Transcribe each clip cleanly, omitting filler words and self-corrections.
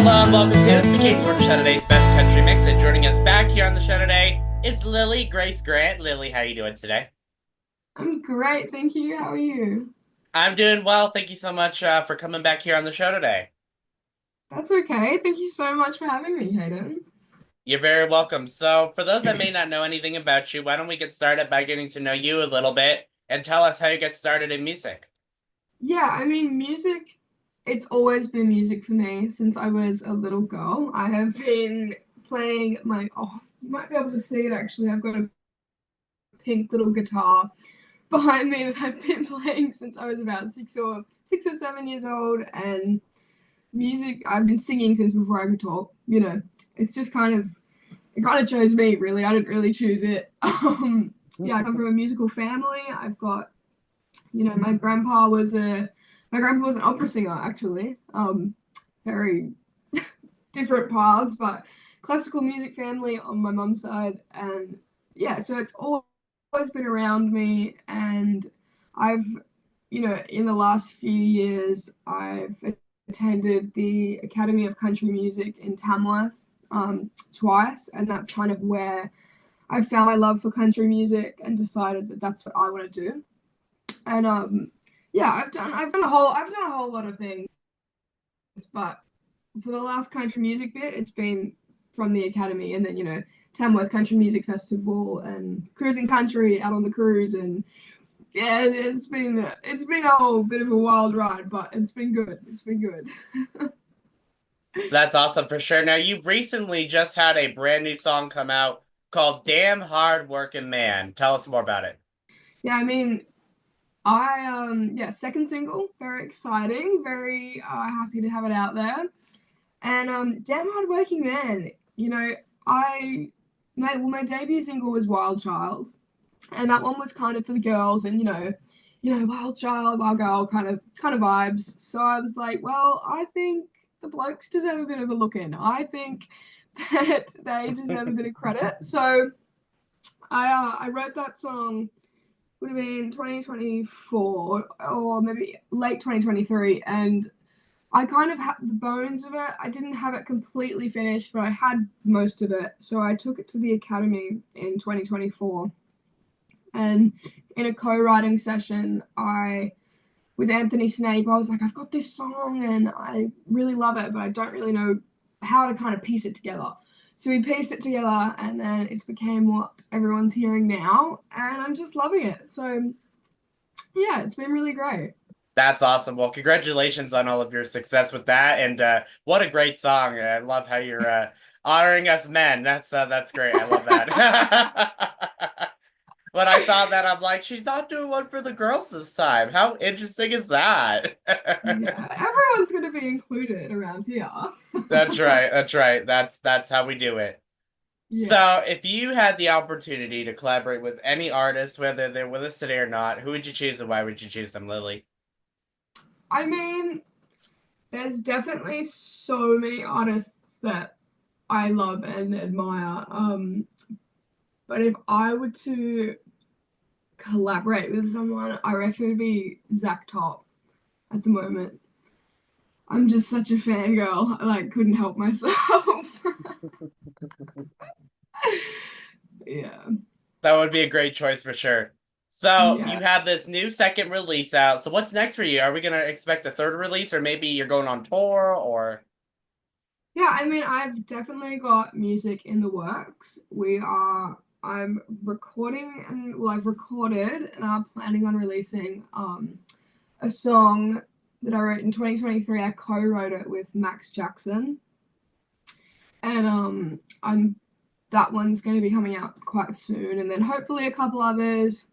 Hello and welcome to the Kayden Show today's best country mix. And joining us back here on the show today is Lily Grace Grant. Lily, how are you doing today? I'm great, thank you. How are you? I'm doing well. Thank you so much for coming back here on the show today. That's okay. Thank you so much for having me, Hayden. You're very welcome. So, for those that may not know anything about you, why don't we get started by getting to know you a little bit and tell us how you get started in music? Yeah, music, it's always been music for me since I was a little girl. I have been playing you might be able to see it actually. I've got a pink little guitar behind me that I've been playing since I was about 6 or 7 years old. And music, I've been singing since before I could talk. It's just it kind of chose me, really. I didn't really choose it. Yeah, I come from a musical family. I've got, my grandpa was an opera singer, actually. Very different paths, but classical music family on my mum's side. And yeah, so it's always been around me. And I've, in the last few years, I've attended the Academy of Country Music in Tamworth twice, and that's kind of where I found my love for country music and decided that that's what I want to do. And yeah, I've done a whole lot of things, but for the last country music bit, it's been from the academy, and then Tamworth Country Music Festival and cruising country out on the cruise. And yeah, it's been a whole bit of a wild ride, but it's been good. It's been good. That's awesome for sure. Now, you've recently just had a brand new song come out called Damn Hard Working Man. Tell us more about it. Yeah, I second single, very exciting, very happy to have it out there. And damn hard working man. I my debut single was Wild Child, and that one was kind of for the girls, and Wild Child, Wild Girl kind of vibes. So I was like, well, I think the blokes deserve a bit of a look in. I think that they deserve a bit of credit. So I wrote that song, would have been 2024 or maybe late 2023, and I kind of had the bones of it. I didn't have it completely finished, but I had most of it. So I took it to the Academy in 2024. And in a co-writing session, with Anthony Snape, I was like, I've got this song and I really love it, but I don't really know how to kind of piece it together. So we pieced it together, and then it became what everyone's hearing now, and I'm just loving it. So yeah, it's been really great. That's awesome. Well, congratulations on all of your success with that, and what a great song! I love how you're honoring us men. That's great. I love that. When I saw that, I'm like, she's not doing one for the girls this time. How interesting is that? Yeah, everyone's going to be included around here. That's right. That's right. That's how we do it. Yeah. So, if you had the opportunity to collaborate with any artist, whether they're with us today or not, who would you choose and why would you choose them, Lily? I mean, there's definitely so many artists that I love and admire. But if I were to collaborate with someone, I reckon it'd be Zach Top at the moment. I'm just such a fangirl. I couldn't help myself. Yeah. That would be a great choice for sure. So you Yeah. have this new second release out. So what's next for you? Are we gonna expect a third release, or maybe you're going on tour, or Yeah, I've definitely got music in the works. I'm recording, and well, I've recorded and I'm planning on releasing a song that I wrote in 2023. I co-wrote it with Max Jackson. And I'm that one's going to be coming out quite soon, and then hopefully a couple others.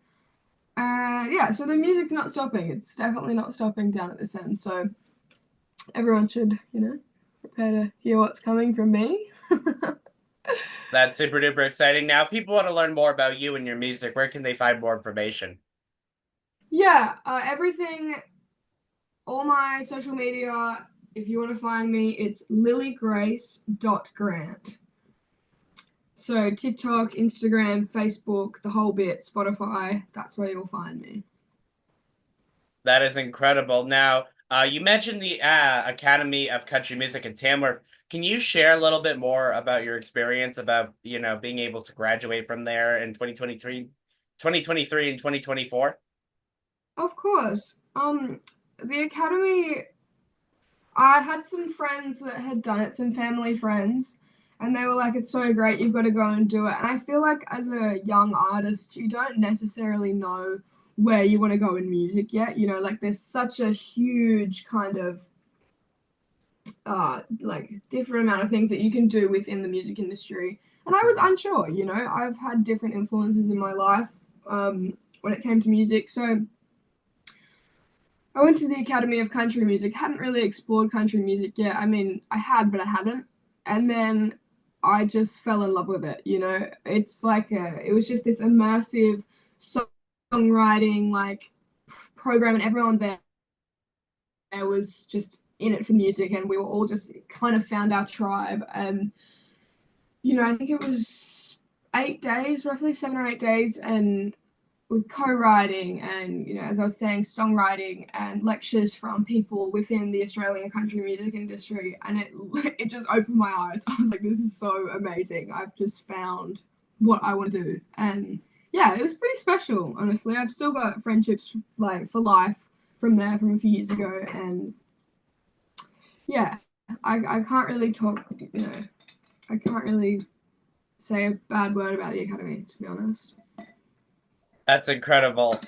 Yeah, so the music's not stopping. It's definitely not stopping down at this end. So everyone should, prepare to hear what's coming from me. that's super duper exciting. Now, if people want to learn more about you and your music, where can they find more information? Yeah, everything, all my social media. If you want to find me, it's lilygrace.grant. So TikTok, Instagram, Facebook, the whole bit, Spotify, that's where you'll find me. That is incredible. Now, You mentioned the Academy of Country Music in Tamworth. Can you share a little bit more about your experience about, being able to graduate from there in 2023 and 2024? Of course. The academy, I had some friends that had done it, some family friends, and they were like, it's so great, you've got to go and do it. And I feel like as a young artist, you don't necessarily know where you want to go in music yet. Like there's such a huge kind of like different amount of things that you can do within the music industry. And I was Mhm. unsure, I've had different influences in my life when it came to music. So I went to the Academy of Country Music, hadn't really explored country music yet. I mean, I had, but I hadn't. And then I just fell in love with it. It's like it was just this immersive songwriting like program, and everyone there was just in it for music, and we were all just kind of found our tribe. And I think it was 8 days, roughly 7 or 8 days, and with co-writing and as I was saying, songwriting and lectures from people within the Australian country music industry, and it just opened my eyes. I was like, this is so amazing. I've just found what I want to do. And yeah, it was pretty special, honestly. I've still got friendships like for life from there from a few years ago. And yeah, I can't really talk, I can't really say a bad word about the academy, to be honest. That's incredible.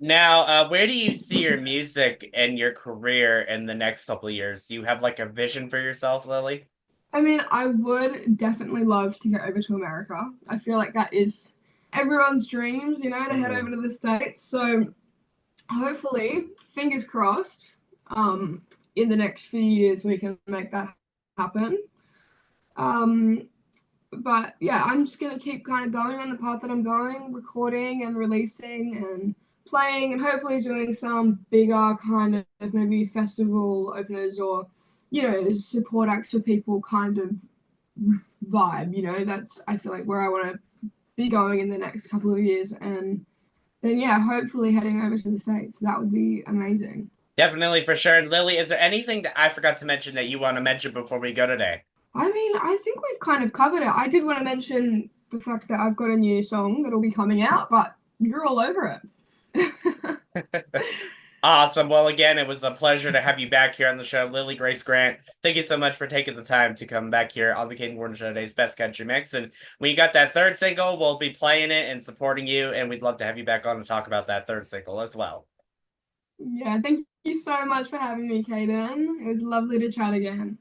Now, where do you see your music and your career in the next couple of years? Do you have like a vision for yourself, Lily? I mean, I would definitely love to get over to America. I feel like that is everyone's dreams, to head over Mhm. to the States. So hopefully, fingers crossed, in the next few years we can make that happen. Um, but yeah, I'm just gonna keep kind of going on the path that I'm going, recording and releasing and playing, and hopefully doing some bigger kind of maybe festival openers, or support acts for people kind of vibe. That's, I feel like, where I want to be going in the next couple of years. And then yeah, hopefully heading over to the States. That would be amazing. Definitely for sure. And Lily, is there anything that I forgot to mention that you want to mention before we go today? I mean, I think we've kind of covered it. I did want to mention the fact that I've got a new song that'll be coming out, but you're all over it. Awesome. Well, again, it was a pleasure to have you back here on the show, Lily Grace Grant. Thank you so much for taking the time to come back here on the Kayden Warden Show today's Best Country Mix. And when you got that third single, we'll be playing it and supporting you. And we'd love to have you back on to talk about that third single as well. Yeah, thank you so much for having me, Kayden. It was lovely to chat again.